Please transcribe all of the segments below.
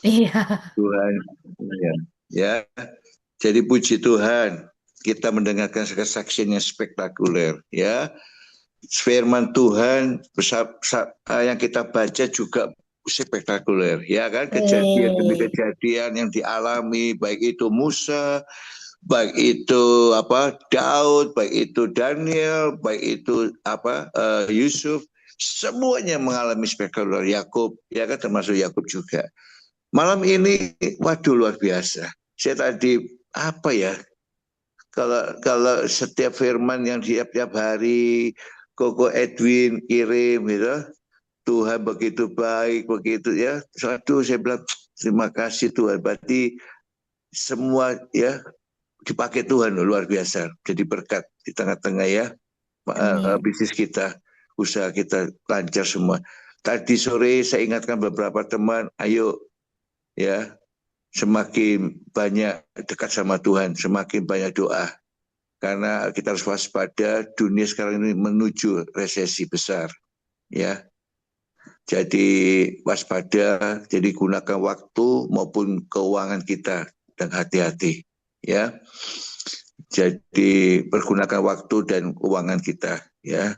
Iya. Tuhan, ya. Ya, jadi puji Tuhan, kita mendengarkan kesaksian yang spektakuler, ya. Firman Tuhan yang kita baca juga spektakuler, ya kan? Kejadian demi Eh, kejadian yang dialami, baik itu Musa, baik itu Daud, baik itu Daniel, baik itu Yusuf, semuanya mengalami spektakuler. Yakub, ya kan, termasuk Yakub juga. Malam ini, waduh, luar biasa. Saya tadi apa ya? Kalau setiap firman yang tiap-tiap hari Koko Edwin kirim gitu, Tuhan begitu baik, begitu ya. Satu saya bilang terima kasih Tuhan. Berarti semua ya dipakai Tuhan loh, luar biasa. Jadi berkat di tengah-tengah ya, amin. bisnis kita, usaha kita lancar semua. Tadi sore saya ingatkan beberapa teman, ayo ya, semakin banyak dekat sama Tuhan, semakin banyak doa. Karena kita harus waspada, dunia sekarang ini menuju resesi besar. Ya, jadi waspada, jadi gunakan waktu maupun keuangan kita dan hati-hati. Ya, jadi pergunakan waktu dan keuangan kita. Ya,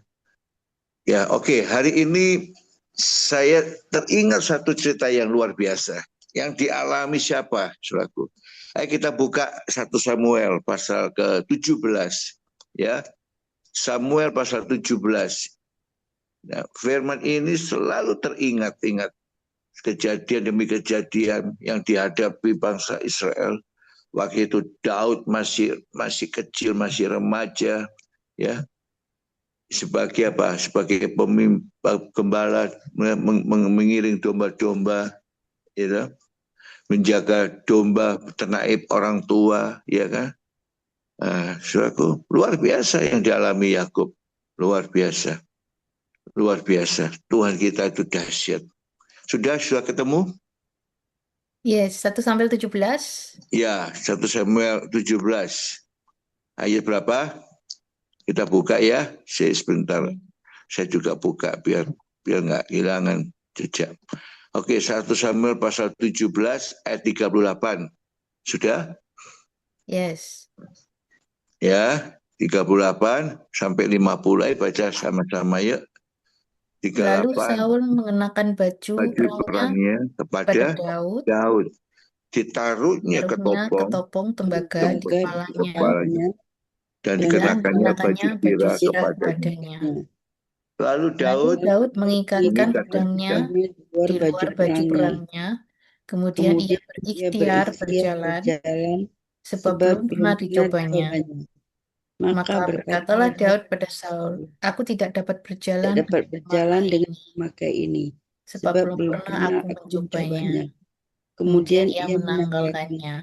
ya, oke. Hari ini saya teringat satu cerita yang luar biasa yang dialami siapa, saudaraku. Ayo kita buka 1 Samuel pasal ke-17, ya. Samuel pasal 17. Nah, firman ini selalu teringat-ingat kejadian demi kejadian yang dihadapi bangsa Israel. Waktu itu Daud masih kecil, masih remaja, ya, sebagai Sebagai pemimpin gembala, mengiring domba-domba, ya, menjaga domba ternaik orang tua, ya kan. Nah, saudaraku, luar biasa yang dialami Yakub, luar biasa, luar biasa. Tuhan kita itu dahsyat. Sudah ketemu? Yes, 1 sampai 17. Ya, 1 Samuel 17. Ayat berapa? Kita buka ya. Sebentar. Oke. Saya juga buka biar biar nggak kehilangan jejak. Oke, 1 Samuel pasal 17 ayat 38. Sudah? Yes. Ya, 38 sampai 50. Ayo baca sama-sama ya. Lalu 38, Saul mengenakan baju baju perangnya perangnya pada kepada Daud, Daud. Ditaruhnya taruhnya ketopong ketopong tembaga di tempat kepalanya kepalanya dan dan dikenakannya dikenakannya baju baju zirah zirah kepadanya. padanya. Lalu Lalu Daud Daud mengikatkan mengikat pedangnya pedang di luar di baju luar baju perangnya. perangnya. Kemudian ia Kemudian ia berikhtiar berikhtiar berjalan, berjalan sebab sebab belum belum pernah pernah dicobanya. dicobanya. Maka Maka berkatalah berkatalah Daud Daud, pada Saul, "Aku tidak dapat tidak berjalan dapat dengan berjalan memakai dengan ini, memakai ini, sebab sebab belum belum pernah pernah aku aku mencobanya." mencobanya. Kemudian Kemudian ia ia menanggalkan. menanggalkannya.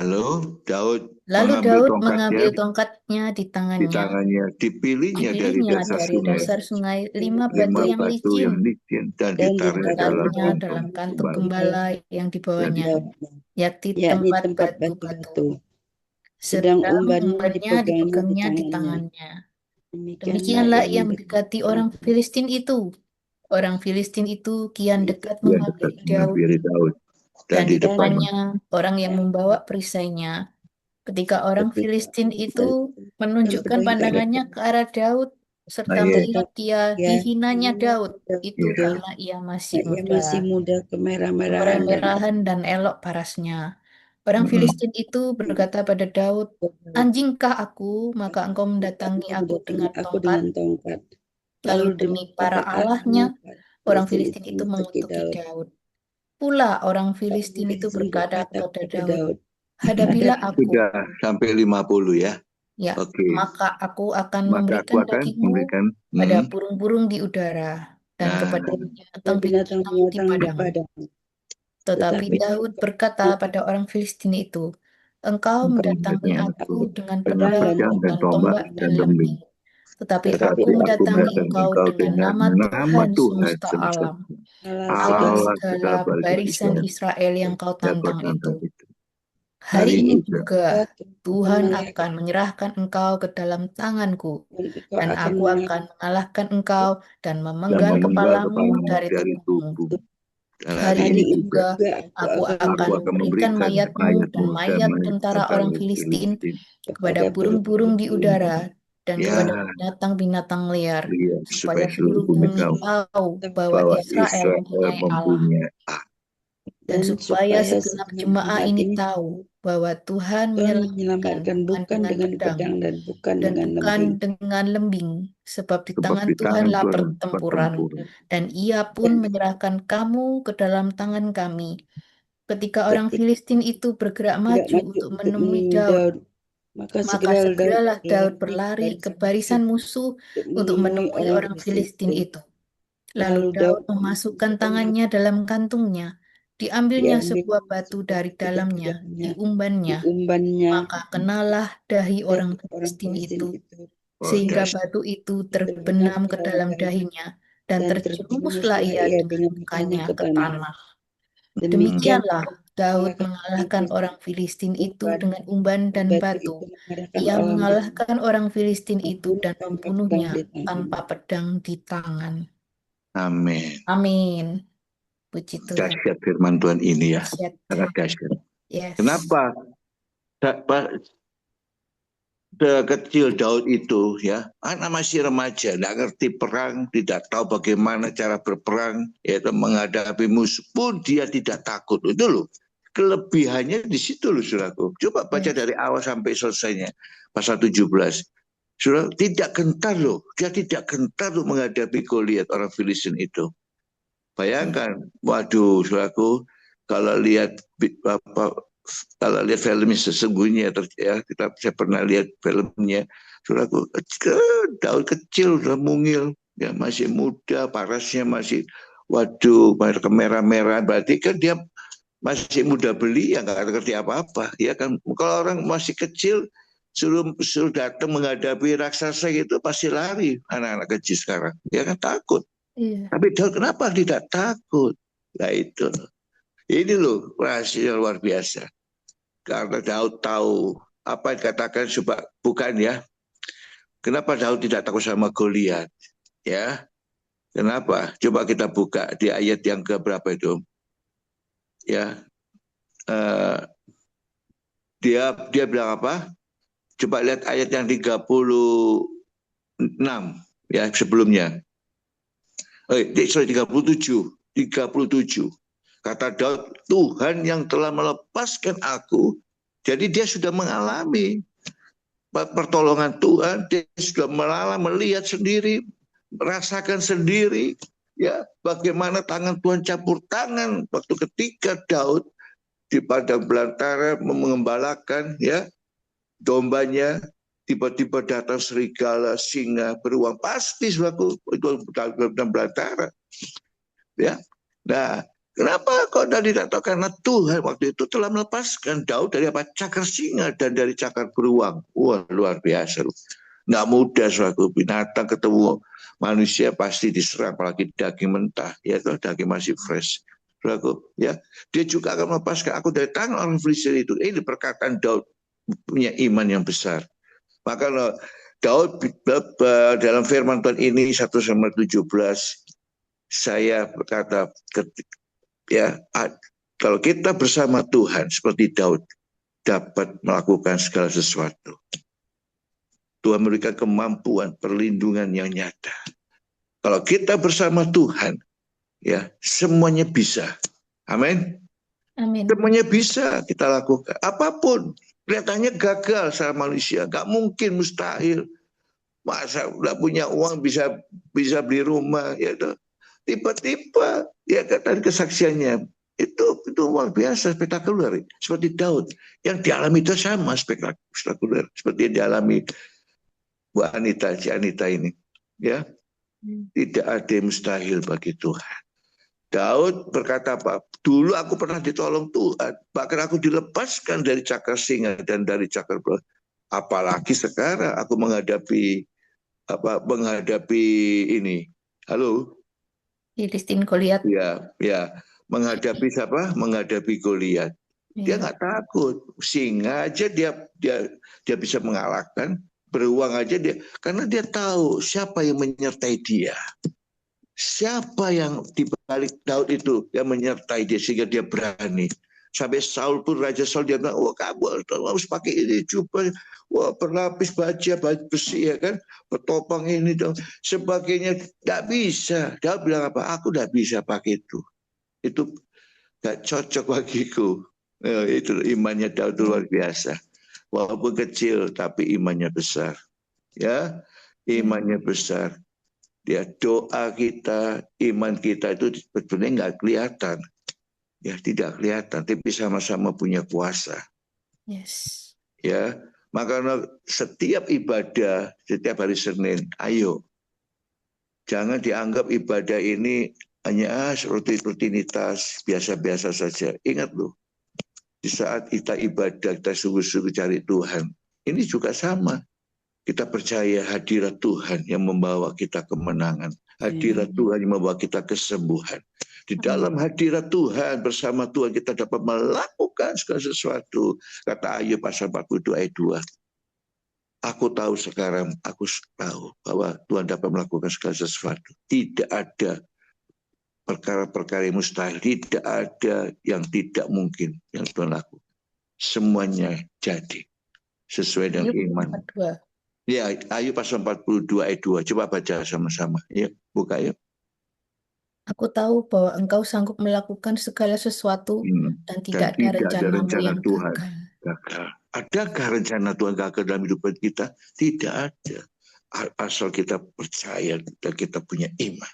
Lalu Daud Lalu mengambil Daud tongkatnya mengambil tongkatnya di di tangannya, tangannya, dipilihnya dari dipilihnya dasar dari sungai dasar sungai 5 batu 5 yang batu licin, yang licin dan Dan ditaruhnya dalam ditaruhnya ditaruhnya kantong dalam kantung gembala gembala yang dan dibawanya, Daud, yakni yakni tempat tempat batu-batu, batu-batu, sedang serta umbannya umbannya dipegangnya di dipegangnya di tangannya. tangannya. Demikianlah Demikianlah ia ia mendekati mendekati orang Filistin itu. Orang Filistin itu kian dekat dia dekat menghampiri Daud, menghampiri Daud dan dan di di depan depannya orang yang membawa perisainya. Ketika orang Filistin itu menunjukkan pandangannya ke arah Daud, serta ayat melihat dia ya, dihinanya Daud, itu ya. karena ia masih ia muda, masih muda, kemerah-merahan dan kemerah-merahan dan elok parasnya. Orang Mm-mm. Filistin itu berkata pada Daud, "Anjingkah aku, maka engkau maka mendatangi engkau aku mendatangi dengan aku tongkat?" dengan tongkat. Lalu Lalu demi para dapat allahnya, artinya orang Filistin itu Filistin itu mengutuki mengutuki Daud. Daud. Pula orang Orang Filistin itu Filistin berkata berkata kepada kepada Daud, Daud, "Hadapilah aku, Sudah sampai 50 ya. ya, Oke, maka aku akan maka aku memberikan akan dagingmu memberikan pada burung-burung di udara dan nah, kepada dan binatang-binatang di binatang-binatang di padang." padang. Tetapi Tetapi Daud berkata pada orang Filistin itu, "Engkau engkau mendatangi mendatangkan aku aku dengan pedang pedang dan pedang dan dan tombak tombak dan dan lembing. lembing. Tetapi aku Tetapi aku mendatangi mendatangkan engkau engkau dengan dengan nama nama Tuhan Tuhan semesta semesta alam, Allah Allah segala Allah segala segala barisan barisan Israel Israel yang kau yang kau tantang itu. tantang itu. Hari Hari ini ini juga juga Tuhan akan Tuhan akan menyerahkan menyerahkan engkau ke dalam tanganku, dan engkau dan akan aku akan mengalahkan mengalahkan engkau dan dan memenggal memenggal kepalamu kepalamu dari dari tubuhmu." tubuh. Hari Hari ini ini juga juga aku aku akan akan memberikan memberikan mayatmu dan mayatmu dan mayat mayat tentara tentara orang Filistin Filistin. kepada kepada burung-burung di udara dan Ya, kepada binatang-binatang liar, lihat supaya supaya seluruh seluruh bumi bumi tahu tahu bahwa bahwa Israel Israel mempunyai Allah. mempunyai Allah. Dan dan supaya supaya segenap segenap jemaah jemaat ini ini tahu bahwa Tuhan Tuhan menyelamatkan menyelamatkan bukan bukan dengan dengan pedang pedang dan bukan dan dengan bukan lembing. dengan lembing, sebab di Sebab tangan di tangan Tuhanlah Tuhan pertempuran, pertempuran. dan Ia pun Dan menyerahkan kamu ke dalam tangan kami. Ketika orang ketika Filistin itu bergerak tidak maju maju untuk untuk menemui menemui Daud, Daud, maka maka Daud segeralah Daud berlari ke berlari ke barisan musuh barisan musuh untuk untuk menemui menemui orang orang Filistin Filistin itu. itu. Lalu Lalu Daud Daud memasukkan memasukkan tangannya dalam kantungnya, diambilnya diambil sebuah batu dari sebuah dalamnya, dalamnya, diumbannya, diumbannya maka kenalah dahi orang dari orang Filistin Filistin itu, itu. Oh, sehingga das. batu itu Terbenam terbenam ke ke dalam dalam dahi dahinya, dan dan terjerumuslah terjerumuslah ia ia dengan dengan mukanya mukanya ke ke tanah. tanah. Demikian Demikianlah Daud mengalahkan mengalahkan itu orang Filistin itu umban dengan umban dan dan batu batu. itu mengalahkan Ia orang Filistin mengalahkan orang Filistin itu membunuh dan tanpa pedang membunuhnya di tangan. tanpa pedang di tangan. Amin. Amin. Puji Tuhan. Dahsyat firman Tuhan ini ya. Dahsyat. Sangat dahsyat. Yes. Kenapa? Kecil Daud itu ya, anak masih remaja, tidak ngerti perang, tidak tahu bagaimana cara berperang, yaitu menghadapi musuh pun dia tidak takut. Itu loh, kelebihannya di situ loh, saudaraku. Coba baca dari awal sampai selesainya, pasal 17. Saudara, tidak gentar loh, dia tidak gentar loh menghadapi Goliat orang Filistin itu. Bayangkan, waduh, saudaraku, kalau lihat kalau lihat filmnya sesungguhnya ya, saya pernah lihat filmnya, saudaraku, Daud kecil udah mungil, ya masih muda, parasnya masih, waduh, kemerah-merah, berarti kan dia masih muda belia, nggak ngerti apa-apa, ya kan. Kalau orang masih kecil suruh datang menghadapi raksasa gitu pasti lari anak-anak kecil sekarang, ya kan, takut. Iya. Tapi Daud kenapa tidak takut? Nah itu, ini loh rahasia luar biasa. Karena Daud tahu apa yang dikatakan bukan ya. Kenapa Daud tidak takut sama Goliat? Ya, kenapa? Coba kita buka di ayat yang ke berapa itu? Ya, dia bilang apa? Coba lihat ayat yang 36 ya sebelumnya. Sorry 37. 37. Kata Daud, Tuhan yang telah melepaskan aku. Jadi dia sudah mengalami pertolongan Tuhan, dia sudah melihat sendiri, merasakan sendiri, ya bagaimana tangan Tuhan campur tangan waktu ketika Daud di padang belantara mengembalakan ya dombanya, tiba-tiba datang serigala, singa, beruang, pasti suatu itu dalam belantara, ya. Nah, kenapa kok tadi tidak tahu? Karena Tuhan waktu itu telah melepaskan Daud dari apa? Cakar singa dan dari cakar beruang. Wah, luar biasa loh. Nggak mudah suatu binatang ketemu manusia pasti diserang, apalagi daging mentah. Ya, itu daging masih fresh. Suatu, ya, dia juga akan melepaskan aku dari tangan orang Filistin itu. Ini perkataan Daud punya iman yang besar. Maka Daud dalam firman Tuhan ini 1-17 saya berkata ya kalau kita bersama Tuhan seperti Daud dapat melakukan segala sesuatu. Tuhan memberikan kemampuan, perlindungan yang nyata. Kalau kita bersama Tuhan, ya semuanya bisa. Amin. Amin. Semuanya bisa kita lakukan. Apapun kelihatannya gagal secara manusia, nggak mungkin, mustahil. Masa nggak punya uang bisa beli rumah, ya tiba-tiba ya kan dari kesaksiannya itu luar biasa, spektakuler. Seperti Daud yang dialami itu sama spektakuler seperti yang dialami Bu Anita, si Anita ini, ya. Tidak ada yang mustahil bagi Tuhan. Daud berkata apa? Dulu aku pernah ditolong Tuhan, bahkan aku dilepaskan dari cakar singa dan dari cakar beruang. Apalagi sekarang aku menghadapi ini. Halo? Filistin Goliat. Ya, menghadapi siapa? Menghadapi Goliat. Dia Iya. nggak takut. Singa aja dia bisa mengalahkan, beruang aja dia, karena dia tahu siapa yang menyertai dia. Siapa yang di balik Daud itu yang menyertai dia sehingga dia berani? Sampai Saul pun, Raja Saul, dia bilang, oh kamu harus pakai ini, coba, wah berlapis baju besi, ya kan, bertopang ini dong, sebagainya. Tidak bisa. Daud bilang apa? Aku tidak bisa pakai itu. Itu gak cocok bagiku. Itu imannya Daud luar biasa. Walaupun kecil, tapi imannya besar. Ya, imannya besar. Ya, doa kita, iman kita itu sebetulnya nggak kelihatan. Ya, tidak kelihatan, tapi sama-sama punya kuasa. Yes. Ya, makanya setiap ibadah, setiap hari Senin, ayo. Jangan dianggap ibadah ini hanya rutinitas, biasa-biasa saja. Ingat loh, di saat kita ibadah, kita sungguh-sungguh cari Tuhan. Ini juga sama. Kita percaya hadirat Tuhan yang membawa kita kemenangan. Hadirat Tuhan yang membawa kita kesembuhan. Di dalam hadirat Tuhan, bersama Tuhan kita dapat melakukan segala sesuatu. Kata Ayub pasal 42 ayat 2. Aku tahu sekarang, aku tahu bahwa Tuhan dapat melakukan segala sesuatu. Tidak ada perkara-perkara yang mustahil. Tidak ada yang tidak mungkin yang Tuhan lakukan. Semuanya jadi sesuai dengan iman. 42. Ya, Ayub pasal 42 ayat 2. Coba baca sama-sama. Ya, buka yuk. Aku tahu bahwa Engkau sanggup melakukan segala sesuatu dan tidak ada rencanamu yang Tuhan gagal. Adakah rencana Tuhan gagal dalam hidup kita? Tidak ada. Asal kita percaya dan kita punya iman.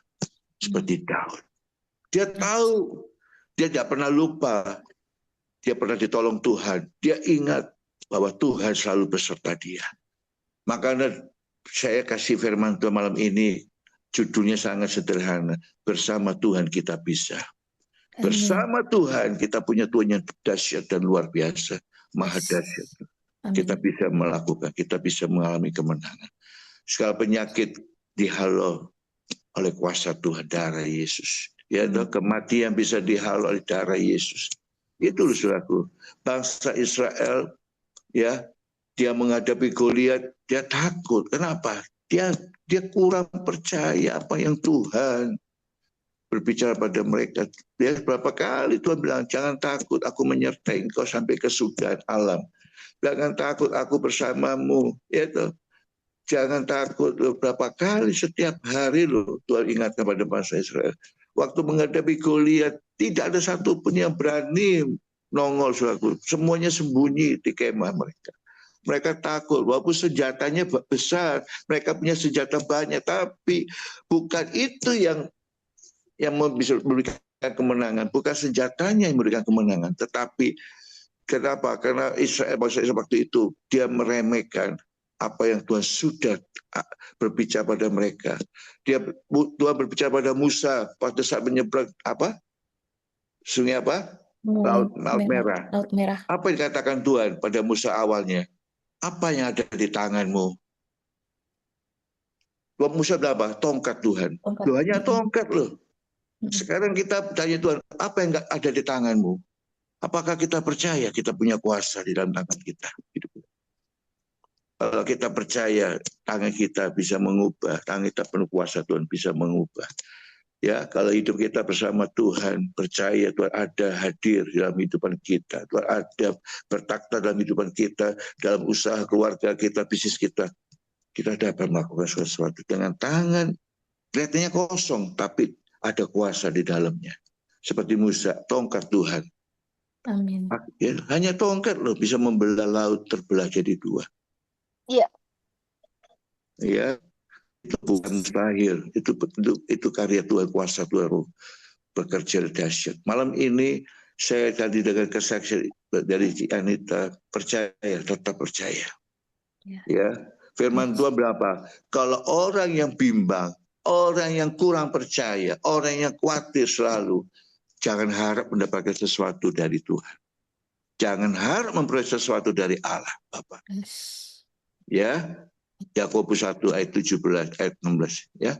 Seperti Daud. Dia tahu. Dia tidak pernah lupa. Dia pernah ditolong Tuhan. Dia ingat bahwa Tuhan selalu beserta dia. Makanya saya kasih firman Tuhan malam ini, judulnya sangat sederhana. Bersama Tuhan kita bisa. Bersama Tuhan kita punya Tuhan yang dahsyat dan luar biasa. Maha dahsyat. Kita bisa melakukan, kita bisa mengalami kemenangan. Segala penyakit dihalau oleh kuasa Tuhan, darah Yesus. Ya, kematian bisa dihalau oleh darah Yesus. Itu loh saudaraku. Bangsa Israel, ya, dia menghadapi Goliat, dia takut. Kenapa? Dia kurang percaya apa yang Tuhan berbicara pada mereka. Dia berapa kali Tuhan bilang, jangan takut, aku menyertai engkau sampai kesudahan alam. Jangan takut, aku bersamamu. Ya, toh. Jangan takut. Berapa kali setiap hari loh Tuhan ingatkan pada bangsa Israel. Waktu menghadapi Goliat, tidak ada satupun yang berani nongol, saudaraku. Semuanya sembunyi di kemah mereka. Mereka takut, walaupun senjatanya besar, mereka punya senjata banyak, tapi bukan itu yang bisa memberikan kemenangan, bukan senjatanya yang memberikan kemenangan, tetapi kenapa? Karena bangsa Israel waktu itu dia meremehkan apa yang Tuhan sudah berbicara pada mereka. Tuhan berbicara pada Musa pada saat menyeberang apa? Sungai apa? Laut Merah. Laut Merah. Apa yang dikatakan Tuhan pada Musa awalnya? Apa yang ada di tanganmu? Tuhan Musa berapa? Tongkat Tuhan. Hanya tongkat loh. Sekarang kita tanya Tuhan, apa yang ada di tanganmu? Apakah kita percaya kita punya kuasa di dalam tangan kita? Kalau kita percaya tangan kita bisa mengubah, tangan kita penuh kuasa Tuhan bisa mengubah. Ya, kalau hidup kita bersama Tuhan, percaya Tuhan ada hadir dalam kehidupan kita, Tuhan ada bertakhta dalam kehidupan kita, dalam usaha keluarga kita, bisnis kita dapat melakukan sesuatu dengan tangan kelihatannya kosong, tapi ada kuasa di dalamnya. Seperti Musa, tongkat Tuhan. Amin. Ya, hanya tongkat loh bisa membelah laut terbelah jadi dua. Iya. Ya. Itu bukan mustahil, itu karya Tuhan, kuasa Tuhan bekerja dahsyat. Malam ini saya tadi dengan kesaksian dari Anita, percaya, tetap percaya. Ya, firman Tuhan berapa? Kalau orang yang bimbang, orang yang kurang percaya, orang yang khawatir selalu, jangan harap mendapatkan sesuatu dari Tuhan. Jangan harap memperoleh sesuatu dari Allah, Bapak. Ya. Yakobus 1 ayat 17 ayat 16 ya.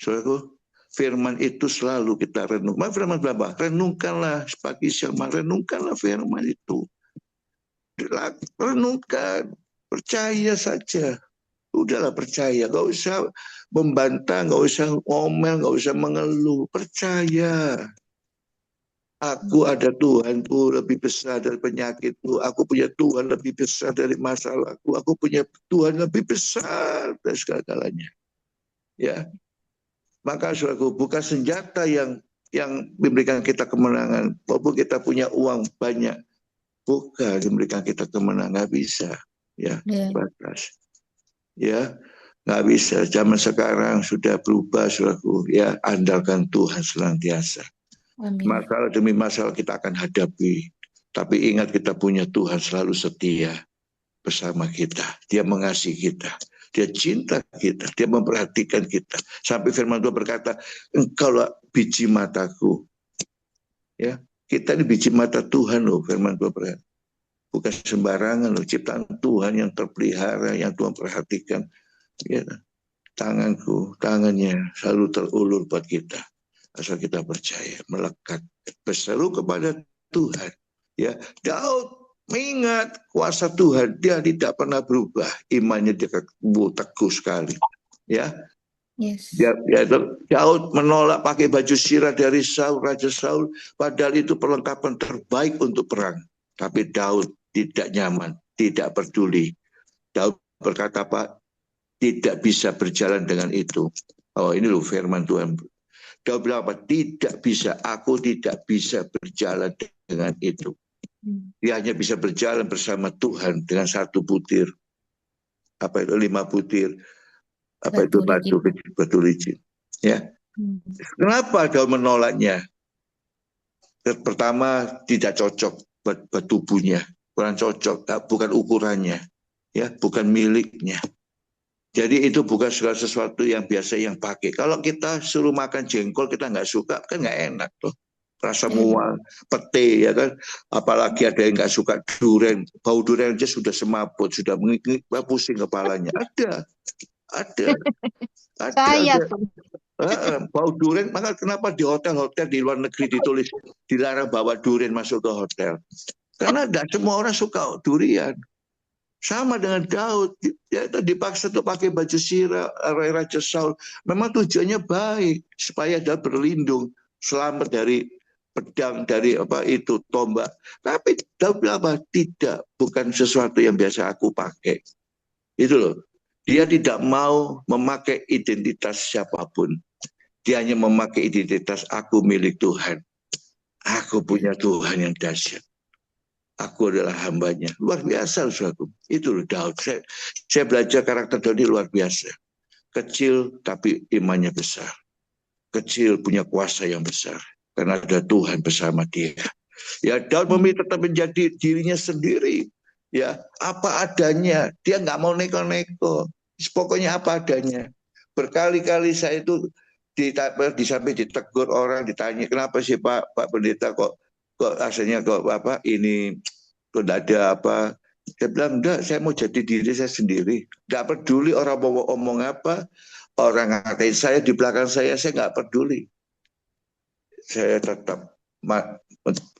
Saudaraku, firman itu selalu kita renung. Firman berapa? Renungkanlah pagi siang malam, renungkanlah firman itu. Renungkan, percaya saja. Udahlah percaya, nggak usah membantah, nggak usah ngomel, nggak usah mengeluh. Percaya. Aku ada Tuhanku lebih besar dari penyakitku. Aku punya Tuhan lebih besar dari masalahku. Aku punya Tuhan lebih besar dari segala-galanya. Ya, maka saudaraku, bukan senjata yang memberikan kita kemenangan. Walaupun kita punya uang banyak, bukan memberikan kita kemenangan. Nggak bisa. Ya, batas. Ya, nggak bisa. Zaman sekarang sudah berubah, saudaraku. Ya, andalkan Tuhan senantiasa. Amin. Masalah demi masalah kita akan hadapi. Tapi ingat, kita punya Tuhan selalu setia bersama kita. Dia mengasihi kita. Dia cinta kita. Dia memperhatikan kita. Sampai firman Tuhan berkata, engkaulah biji mataku. Ya, kita ini biji mata Tuhan loh, firman Tuhan berkata. Bukan sembarangan loh, ciptaan Tuhan yang terpelihara, yang Tuhan perhatikan. Ya, tangannya selalu terulur buat kita. Asal kita percaya, melekat, berseru kepada Tuhan. Ya, Daud mengingat kuasa Tuhan, dia tidak pernah berubah, imannya dia teguh sekali. Ya, Yes. Daud menolak pakai baju sirah dari Saul, Raja Saul, padahal itu perlengkapan terbaik untuk perang. Tapi Daud tidak nyaman, tidak peduli. Daud berkata, Pak, tidak bisa berjalan dengan itu. Oh, ini loh firman Tuhan. Daud bilang apa? Tidak bisa, aku tidak bisa berjalan dengan itu. Dia hanya bisa berjalan bersama Tuhan dengan 1 butir. Apa itu 5 butir? Apa itu batu licin. Ya. Kenapa Daud menolaknya? Pertama, tidak cocok buat tubuhnya, kurang cocok, bukan ukurannya, ya, bukan miliknya. Jadi itu bukan segala sesuatu yang biasa yang pakai. Kalau kita suruh makan jengkol kita nggak suka, kan nggak enak tuh. Rasa mual, pete, ya kan. Apalagi ada yang nggak suka durian, bau durian aja sudah semaput, sudah pusing kepalanya. Ada. Saya bau durian, maka kenapa di hotel-hotel di luar negeri ditulis dilarang bawa durian masuk ke hotel? Karena tidak semua orang suka durian. Sama dengan Daud, ya, dipaksa untuk pakai baju sirah Raja Saul. Memang tujuannya baik supaya Daud berlindung, selamat dari pedang, dari apa itu tombak. Tapi Daud bilang apa? Tidak, bukan sesuatu yang biasa aku pakai. Itu loh. Dia tidak mau memakai identitas siapapun. Dia hanya memakai identitas aku milik Tuhan. Aku punya Tuhan yang dahsyat. Aku adalah hambanya. Luar biasa, saudaraku. Itu loh Daud. Saya belajar karakter Daud ini luar biasa. Kecil tapi imannya besar. Kecil punya kuasa yang besar. Karena ada Tuhan bersama dia. Ya, Daud memilih tetap menjadi dirinya sendiri. Ya, apa adanya. Dia nggak mau neko-neko. Pokoknya apa adanya. Berkali-kali saya itu sampai ditegur orang, ditanya, kenapa sih Pak Pendeta kok asalnya kok apa ini kok tidak ada apa. Saya bilang enggak, saya mau jadi diri saya sendiri. Enggak peduli orang mau ngomong apa, orang ngatain saya di belakang saya nggak peduli. Saya tetap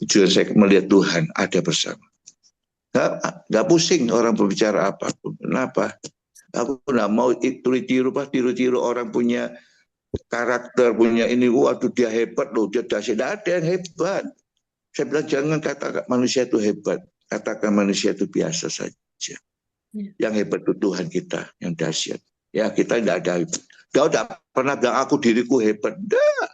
tujuan saya melihat Tuhan ada bersama. Nggak pusing orang berbicara apapun. Kenapa? Aku nggak mau tiru-tiru orang punya karakter, punya ini, waduh dia hebat loh, dia dahsyat. Tidak ada yang hebat. Saya bilang jangan katakan manusia itu hebat, katakan manusia itu biasa saja. Yang hebat itu Tuhan kita, yang dahsyat. Ya, kita tidak ada hebat. Daud tidak pernah bilang aku diriku hebat. Tidak.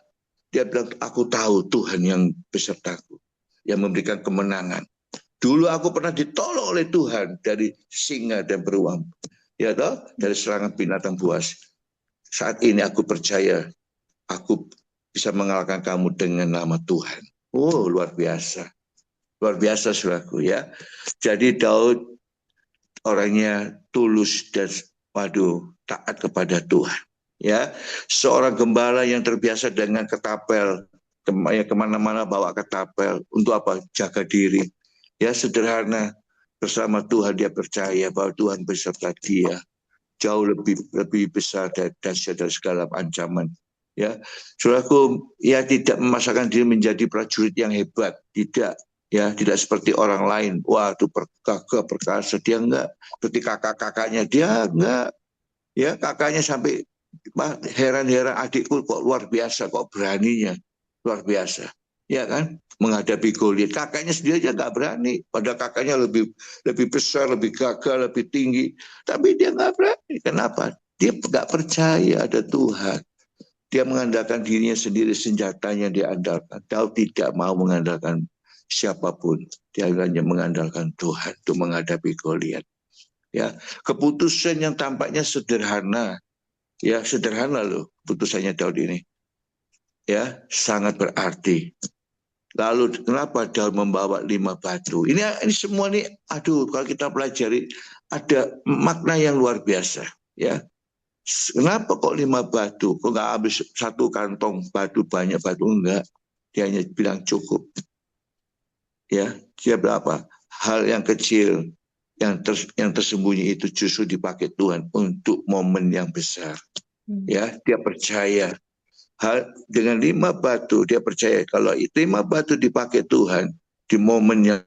Dia bilang aku tahu Tuhan yang besertaku, yang memberikan kemenangan. Dulu aku pernah ditolong oleh Tuhan dari singa dan beruang. Ya toh, dari serangan binatang buas. Saat ini aku percaya aku bisa mengalahkan kamu dengan nama Tuhan. Oh, luar biasa. Luar biasa, saudaraku, ya. Jadi Daud orangnya tulus dan taat kepada Tuhan. Ya, seorang gembala yang terbiasa dengan ketapel, kemana-mana bawa ketapel. Untuk apa? Jaga diri. Ya, sederhana. Bersama Tuhan dia percaya bahwa Tuhan beserta dia. Jauh lebih besar dan dahsyat dari segala ancaman. Ya, saudaraku, ya tidak memasakkan diri menjadi prajurit yang hebat, tidak, ya, tidak seperti orang lain. Wah, itu perkasa, dia enggak. Seperti kakak-kakaknya dia enggak. Ya, kakaknya sampai heran-heran, adikku kok luar biasa, kok beraninya luar biasa. Ya kan? Menghadapi Goliat. Kakaknya sendiri aja nggak berani. Padahal kakaknya lebih besar, lebih gagah, lebih tinggi. Tapi dia nggak berani. Kenapa? Dia nggak percaya ada Tuhan. Dia mengandalkan dirinya sendiri, senjatanya dia andalkan. Daud tidak mau mengandalkan siapapun. Dia hanya mengandalkan Tuhan untuk menghadapi Goliat. Ya, keputusan yang tampaknya sederhana, ya sederhana loh keputusannya Daud ini, ya sangat berarti. Lalu kenapa Daud membawa 5 batu? Ini semua nih, aduh kalau kita pelajari ada makna yang luar biasa, ya. Kenapa kok 5 batu? Kok nggak habis 1 kantong batu, banyak batu? Enggak, dia hanya bilang cukup. Ya, dia berapa? Hal yang kecil yang tersembunyi itu justru dipakai Tuhan untuk momen yang besar. Ya, dia percaya dengan 5 batu, dia percaya kalau 5 batu dipakai Tuhan di momen yang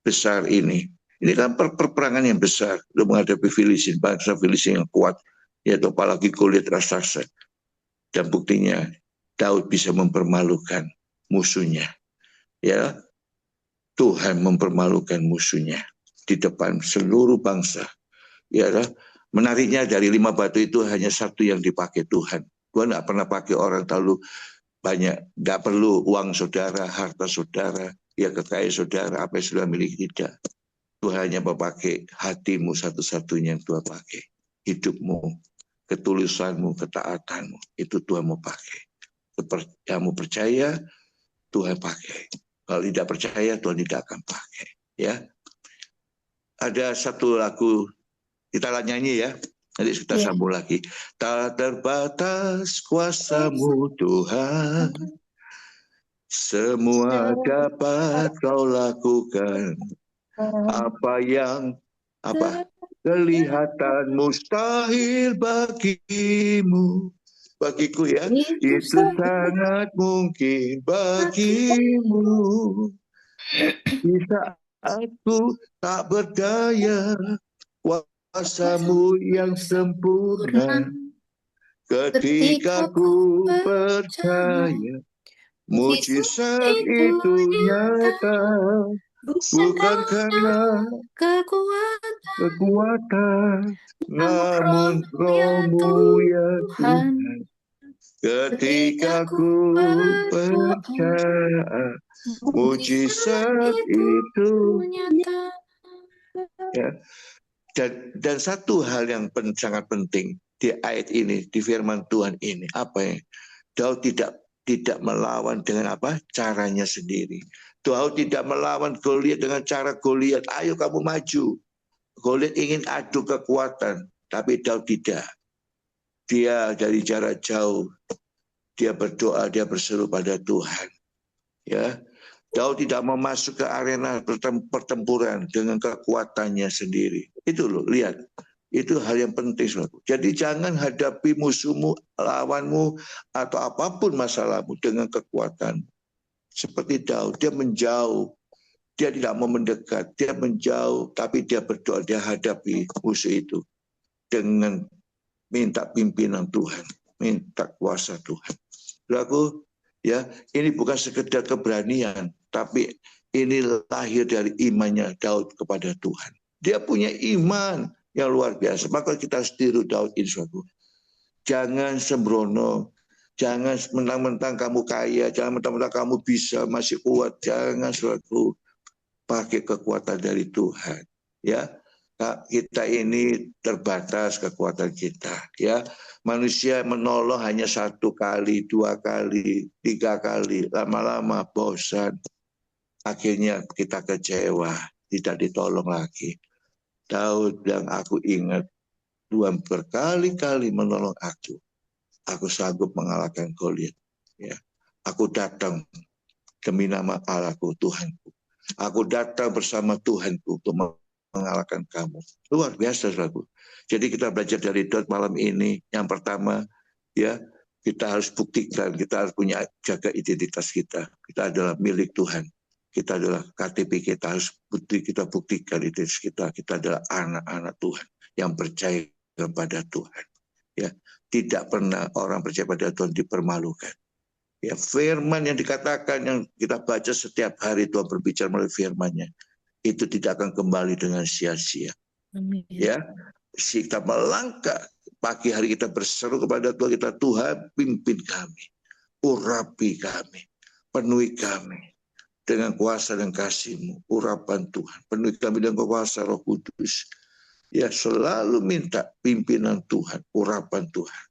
besar ini. Ini kan perperangan yang besar untuk menghadapi Filistin, bangsa Filistin yang kuat, yaitu apalagi Goliat raksasa. Dan buktinya Daud bisa mempermalukan musuhnya. Ya, Tuhan mempermalukan musuhnya di depan seluruh bangsa. Ya, menariknya dari 5 batu itu hanya 1 yang dipakai Tuhan. Tuhan nggak pernah pakai orang terlalu banyak. Nggak perlu uang saudara, harta saudara, ya kekayaan saudara, apa yang sudah miliki, tidak. Tuhan hanya memakai hatimu satu-satunya yang Tuhan pakai. Hidupmu, ketulusanmu, ketaatanmu, itu Tuhan mau pakai. Kamu percaya, Tuhan pakai. Kalau tidak percaya, Tuhan tidak akan pakai. Ya, ada satu lagu kita nyanyi ya. Nanti kita sambung lagi. Tak terbatas kuasamu Tuhan, semua dapat kau lakukan. Apa yang kelihatan mustahil bagimu, bagiku ya, itu sangat mungkin bagimu. Di saat aku tak berdaya, kuasamu yang sempurna. Ketika ku percaya, mujizat itu nyata. Bukan karena kekuatan, namun Roh-Mu ya Tuhan. Ketika ku percaya, mujizat itu nyata. Ya. Dan satu hal yang sangat penting di ayat ini, di firman Tuhan ini, apa ya? Daud tidak melawan dengan caranya sendiri. Daud tidak melawan Goliat dengan cara Goliat, ayo kamu maju. Goliat ingin adu kekuatan, tapi Daud tidak. Dia dari jarak jauh, dia berdoa, dia berseru pada Tuhan. Ya, Daud tidak mau masuk ke arena pertempuran dengan kekuatannya sendiri. Itu loh, lihat. Itu hal yang penting. Jadi jangan hadapi musuhmu, lawanmu, atau apapun masalahmu dengan kekuatan. Seperti Daud, dia menjauh. Dia tidak mau mendekat, dia menjauh. Tapi dia berdoa, dia hadapi musuh itu. Dengan minta pimpinan Tuhan, minta kuasa Tuhan. Lalu, ya, ini bukan sekedar keberanian, tapi ini lahir dari imannya Daud kepada Tuhan. Dia punya iman yang luar biasa. Maka kita harus tiru Daud ini, suatu. Jangan sembrono, jangan mentang-mentang kamu kaya, jangan mentang-mentang kamu bisa, masih kuat. Jangan suatu pakai kekuatan dari Tuhan. Ya, kita ini terbatas kekuatan kita. Ya, manusia menolong hanya 1 kali, 2 kali, 3 kali, lama-lama bosan. Akhirnya kita kecewa, tidak ditolong lagi. Daud bilang, aku ingat Tuhan berkali-kali menolong aku. Aku sanggup mengalahkan Goliat. Ya. Aku datang demi nama Allahku, Tuhanku. Aku datang bersama Tuhanku untuk mengalahkan kamu. Luar biasa, saudaraku. Jadi kita belajar dari Daud malam ini. Yang pertama, ya, kita harus buktikan, kita harus punya jaga identitas kita. Kita adalah milik Tuhan. Kita adalah KTP, kita harus kita buktikan identitas kita. Kita adalah anak-anak Tuhan yang percaya kepada Tuhan. Ya, tidak pernah orang percaya pada Tuhan dipermalukan. Ya, firman yang dikatakan yang kita baca setiap hari, Tuhan berbicara melalui firman-Nya, itu tidak akan kembali dengan sia-sia. Amin. Ya, kita melangkah pagi hari, kita berseru kepada Tuhan, kita, Tuhan pimpin kami, urapi kami, penuhi kami dengan kuasa dan kasih-Mu, urapan Tuhan, penuhi kami dengan kuasa Roh Kudus. Ya, selalu minta pimpinan Tuhan, urapan Tuhan.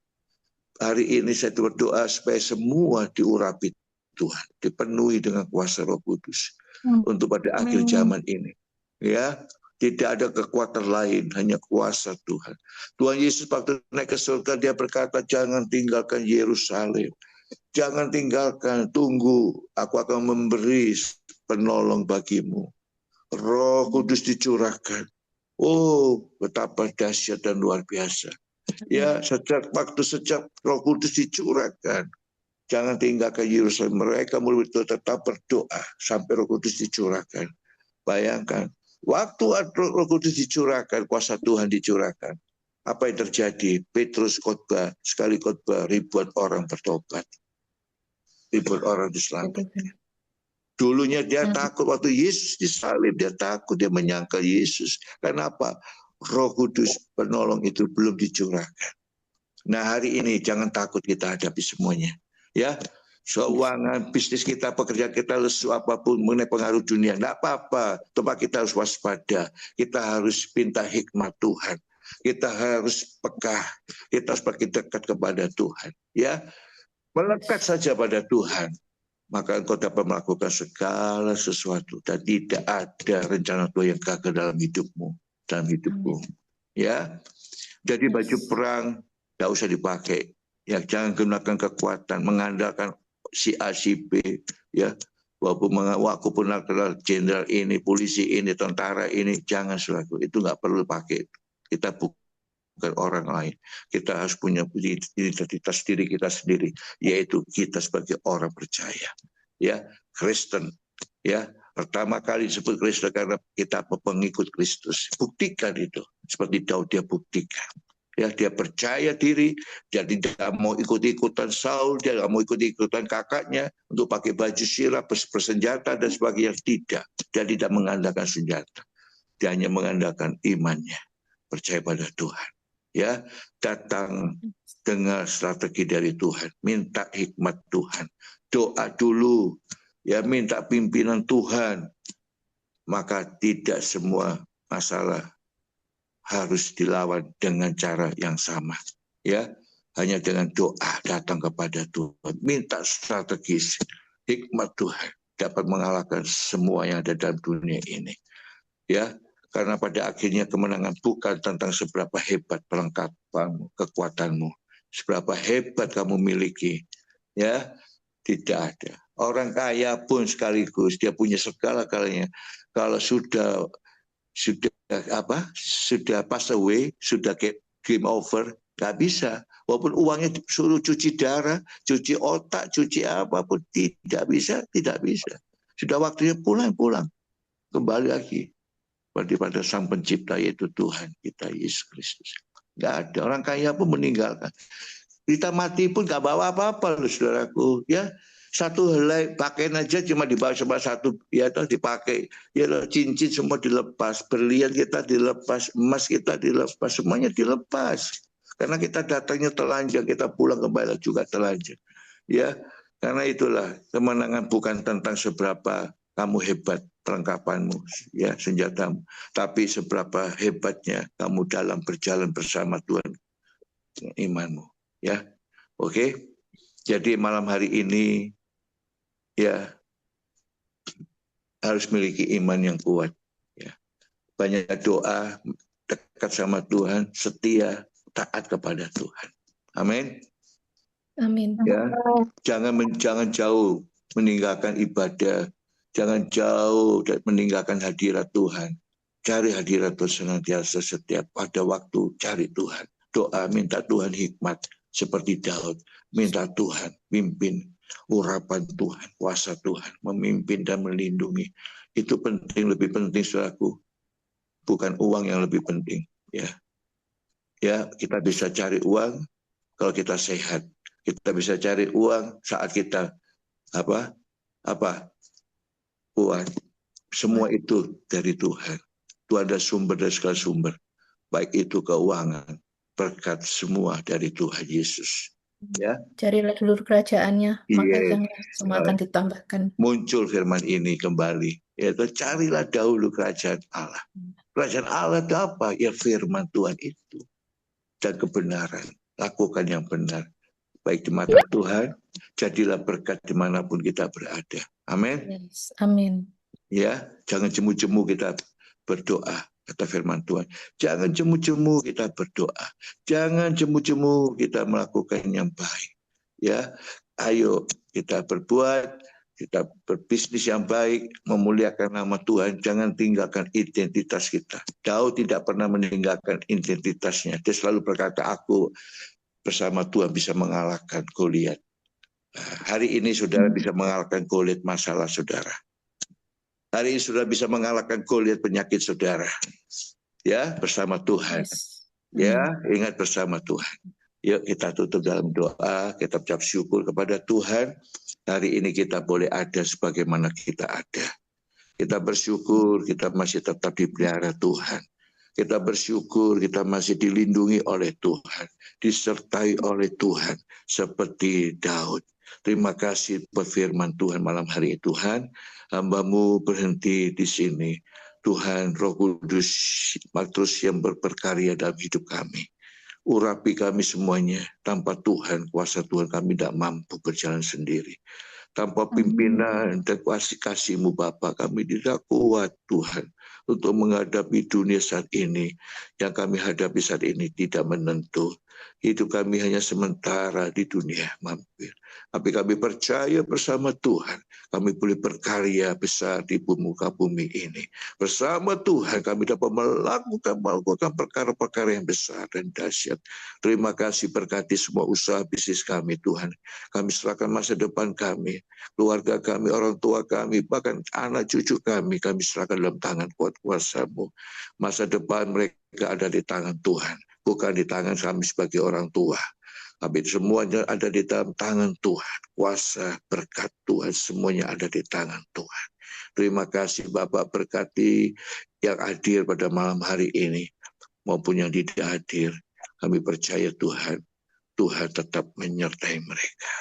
Hari ini saya berdoa supaya semua diurapi Tuhan, dipenuhi dengan kuasa Roh Kudus untuk pada akhir zaman ini. Ya, tidak ada kekuatan lain, hanya kuasa Tuhan. Tuhan Yesus waktu naik ke surga, dia berkata, jangan tinggalkan Yerusalem, jangan tinggalkan, tunggu, aku akan memberi penolong bagimu. Roh Kudus dicurahkan. Oh, betapa dahsyat dan luar biasa. Ya, sejak Roh Kudus dicurahkan, jangan tinggalkan Yerusalem. Mereka murid tetap berdoa sampai Roh Kudus dicurahkan. Bayangkan, waktu Roh Kudus dicurahkan, kuasa Tuhan dicurahkan, apa yang terjadi? Petrus khotbah, sekali khotbah, ribuan orang bertobat, ribuan orang diselamatkan. Dulunya dia takut waktu Yesus disalib, dia takut, dia menyangkal Yesus. Kenapa? Roh Kudus penolong itu belum dicurahkan. Nah, hari ini jangan takut, kita hadapi semuanya. Ya, keuangan, bisnis kita, pekerjaan kita, lesu apapun mengenai pengaruh dunia, enggak apa-apa. Tempat kita harus waspada. Kita harus minta hikmat Tuhan. Kita harus peka. Kita harus makin dekat kepada Tuhan. Ya, melekat saja pada Tuhan. Maka engkau dapat melakukan segala sesuatu dan tidak ada rencana Tuhan yang gagal dalam hidupmu, dalam hidupku. Ya, jadi baju perang tidak usah dipakai. Ya, jangan gunakan kekuatan, mengandalkan si A, si B. Ya, walaupun aku pun adalah jenderal ini, polisi ini, tentara ini, jangan selaku itu nggak perlu pakai. Kita bukan orang lain. Kita harus punya identitas diri kita sendiri, yaitu kita sebagai orang percaya. Ya, Kristen. Ya, pertama kali disebut Kristen karena kita pengikut Kristus. Buktikan itu. Seperti Daud, dia buktikan. Ya, dia percaya diri, dia tidak mau ikut-ikutan Saul, dia tidak mau ikut-ikutan kakaknya untuk pakai baju sirah, bersenjata dan sebagainya. Tidak. Dia tidak mengandalkan senjata. Dia hanya mengandalkan imannya, percaya pada Tuhan. Ya, datang dengar strategi dari Tuhan, minta hikmat Tuhan, doa dulu, ya, minta pimpinan Tuhan. Maka tidak semua masalah harus dilawan dengan cara yang sama. Ya, hanya dengan doa datang kepada Tuhan, minta strategis, hikmat Tuhan dapat mengalahkan semua yang ada dalam dunia ini. Ya, karena pada akhirnya kemenangan bukan tentang seberapa hebat perlengkapanmu, kekuatanmu, seberapa hebat kamu miliki. Ya, tidak ada. Orang kaya pun sekaligus dia punya segala-galanya. Kalau sudah pass away, sudah game over, nggak bisa. Walaupun uangnya disuruh cuci darah, cuci otak, cuci apapun, tidak bisa. Sudah waktunya pulang, kembali lagi pada Sang Pencipta, yaitu Tuhan kita Yesus Kristus. Nggak ada. Orang kaya pun meninggalkan. Kita mati pun nggak bawa apa-apa loh, saudaraku. Ya, satu helai pakaian aja cuma dibawa cuma satu, ya toh dipakai. Ya loh, cincin semua dilepas, berlian kita dilepas, emas kita dilepas, semuanya dilepas. Karena kita datangnya telanjang, kita pulang kembali juga telanjang. Ya, karena itulah kemenangan bukan tentang seberapa kamu hebat perlengkapanmu, ya, senjatamu, tapi seberapa hebatnya kamu dalam berjalan bersama Tuhan, imanmu. Ya, oke. Jadi malam hari ini, ya, harus memiliki iman yang kuat. Ya, banyak doa, dekat sama Tuhan, setia, taat kepada Tuhan. Amin. Amin. Ya, jangan jauh meninggalkan ibadah, jangan jauh meninggalkan hadirat Tuhan. Cari hadirat Tuhan senantiasa, setiap pada waktu cari Tuhan. Doa, minta Tuhan hikmat seperti Daud, minta Tuhan pimpin, urapan Tuhan, kuasa Tuhan, memimpin dan melindungi. Itu penting, lebih penting, saudaraku. Bukan uang yang lebih penting, ya. Ya, kita bisa cari uang kalau kita sehat. Kita bisa cari uang saat kita apa kuat. Semua itu dari Tuhan. Tuhan ada sumber dari segala sumber. Baik itu keuangan, berkat, semua dari Tuhan Yesus. Ya, Carilah dulu kerajaannya, maka iya. yang lain semua akan ditambahkan. Muncul firman ini kembali. Yaitu carilah dahulu kerajaan Allah. Kerajaan Allah itu apa? Ya firman Tuhan itu. Dan kebenaran. Lakukan yang benar. Baik di mata Tuhan, jadilah berkat dimanapun kita berada. Amin. Yes. Amin. Ya, jangan jemu-jemu kita berdoa, kata firman Tuhan. Jangan jemu-jemu kita berdoa. Jangan jemu-jemu kita melakukan yang baik. Ya, ayo kita berbuat, kita berbisnis yang baik, memuliakan nama Tuhan. Jangan tinggalkan identitas kita. Daud tidak pernah meninggalkan identitasnya. Dia selalu berkata, aku bersama Tuhan bisa mengalahkan Goliat. Nah, hari ini saudara bisa mengalahkan Goliat masalah saudara. Hari ini sudah bisa mengalahkan Goliat penyakit saudara. Ya, bersama Tuhan. Yes. Ya, ingat bersama Tuhan. Yuk kita tutup dalam doa, kita ucap syukur kepada Tuhan. Hari ini kita boleh ada sebagaimana kita ada. Kita bersyukur kita masih tetap dipelihara Tuhan. Kita bersyukur kita masih dilindungi oleh Tuhan. Disertai oleh Tuhan seperti Daud. Terima kasih buat firman Tuhan malam hari ini Tuhan. Hamba-Mu berhenti di sini. Tuhan Roh Kudus terus yang berkarya dalam hidup kami. Urapi kami semuanya. Tanpa Tuhan, kuasa Tuhan kami tidak mampu berjalan sendiri. Tanpa pimpinan dan kasih-Kasih-Mu Bapa, kami tidak kuat Tuhan untuk menghadapi dunia saat ini. Yang kami hadapi saat ini tidak menentu. Hidup kami hanya sementara di dunia mampir. Tapi kami percaya bersama Tuhan, kami boleh berkarya besar di muka bumi ini. Bersama Tuhan kami dapat melakukan perkara-perkara yang besar dan dahsyat. Terima kasih berkati semua usaha bisnis kami Tuhan. Kami serahkan masa depan kami, keluarga kami, orang tua kami, bahkan anak cucu kami serahkan dalam tangan kuat kuasa-Mu. Masa depan mereka ada di tangan Tuhan, bukan di tangan kami sebagai orang tua. Tapi semuanya ada di dalam tangan Tuhan. Kuasa, berkat Tuhan, semuanya ada di tangan Tuhan. Terima kasih Bapak, berkati yang hadir pada malam hari ini, maupun yang tidak hadir. Kami percaya Tuhan, Tuhan tetap menyertai mereka.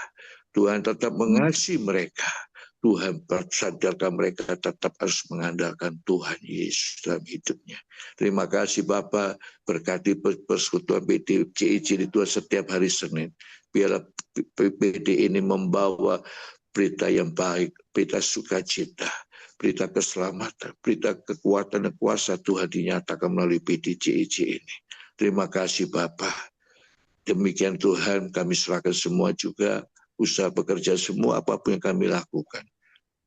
Tuhan tetap mengasihi mereka. Tuhan sadarkan mereka tetap harus mengandalkan Tuhan Yesus dalam hidupnya. Terima kasih Bapak, berkati persekutuan PD CIC di Tuhan setiap hari Senin. Biarlah PD ini membawa berita yang baik, berita sukacita, berita keselamatan, berita kekuatan dan kuasa Tuhan dinyatakan melalui PD CIC ini. Terima kasih Bapak. Demikian Tuhan, kami serahkan semua juga, usaha bekerja semua apapun yang kami lakukan.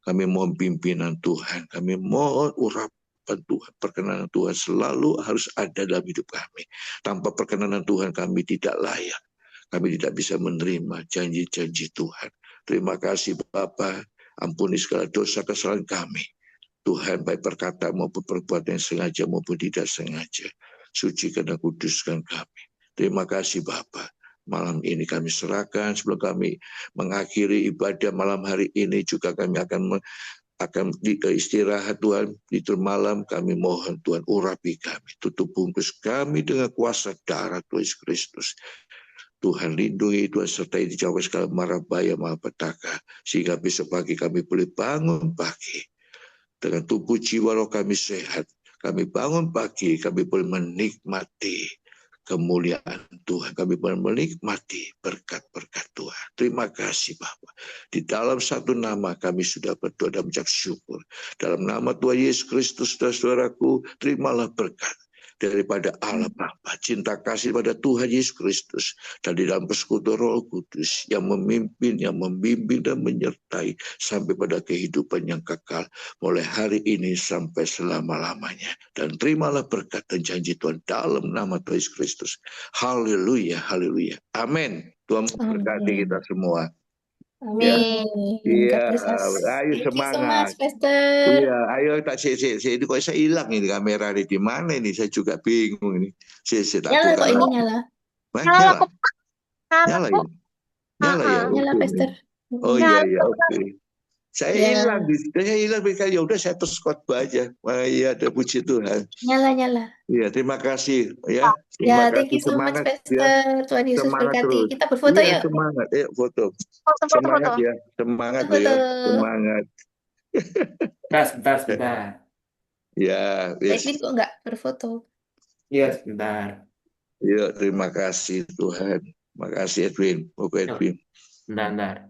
Kami mohon pimpinan Tuhan, kami mohon urapan Tuhan, perkenanan Tuhan selalu harus ada dalam hidup kami. Tanpa perkenanan Tuhan kami tidak layak, kami tidak bisa menerima janji-janji Tuhan. Terima kasih Bapa, ampuni segala dosa kesalahan kami. Tuhan baik perkataan maupun perbuatan yang sengaja maupun tidak sengaja. Sucikan dan kuduskan kami. Terima kasih Bapa. Malam ini kami serahkan sebelum kami mengakhiri ibadah malam hari ini juga kami akan istirahat Tuhan. Di malam kami mohon Tuhan urapi kami. Tutup bungkus kami dengan kuasa darah Tuhan Yesus Kristus. Tuhan lindungi, Tuhan sertai dijauhkan segala mara bahaya malapetaka. Sehingga besok pagi kami boleh bangun pagi. Dengan tubuh jiwa roh kami sehat. Kami bangun pagi, kami boleh menikmati kemuliaan Tuhan. Kami boleh menikmati berkat-berkat Tuhan. Terima kasih Bapak. Di dalam satu nama kami sudah berdoa dan mengucap syukur. Dalam nama Tuhan Yesus Kristus, saudara-saudaraku, terimalah berkat daripada Allah Bapa, cinta kasih pada Tuhan Yesus Kristus, dan di dalam persekutuan Roh Kudus yang memimpin, yang membimbing dan menyertai sampai pada kehidupan yang kekal mulai hari ini sampai selama-lamanya. Dan terimalah berkat dan janji Tuhan dalam nama Tuhan Yesus Kristus. Haleluya, haleluya. Amin. Tuhan memberkati kita semua. Ya. Amin. Iya, God bless us. ayo Thank you so semangat. much, Pastor. Iya, ayo tak ini kok saya hilang ini kamera ini di mana ini? Saya juga bingung ini. Tak Nyala buka kok ini lagi. nyala. Wah, Nyala nyala, kok, nyala nyala kok. ya, nyala ya. Nyala, Oke. Pastor. Oh Nyala. iya iya, oke. Saya Ya, hilang ya udah saya terus khotbah aja. Wah, iya, ada puji Tuhan. nyala. Iya, terima kasih ya. Ya, Terima thank kasih you so much, semangat ya. Pastor. Tuhan Yesus Semangat berkati. terus. Kita berfoto Iya, yuk. semangat. Foto. Foto, Semangat foto. ya. Semangat loh Foto. ya. Semangat. Sebentar. Ya, yes. Edwin kok nggak berfoto? Iya, sebentar. Yuk, terima kasih Tuhan. Terima kasih Edwin. Oke Edwin. Bentar.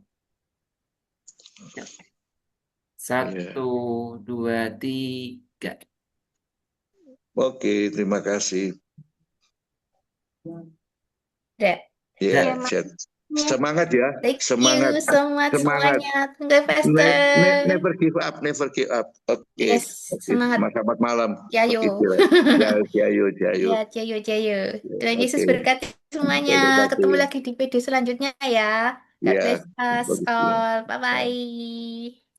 Ya. 1, 2, 3. Oke, terima kasih. Dek. Ya, Iya, semangat ya. Thank Semangat. you so much Semangat. semuanya. Thank Pastor. Never give up, never give up. Oke. Yes, semangat. Selamat malam. Jayo. Jayo. Iya, jayo. Tuhan Yesus Oke. berkati semuanya. Berkati. Ketemu lagi di video selanjutnya ya. God Ya. bless us Oke. all. Bye-bye.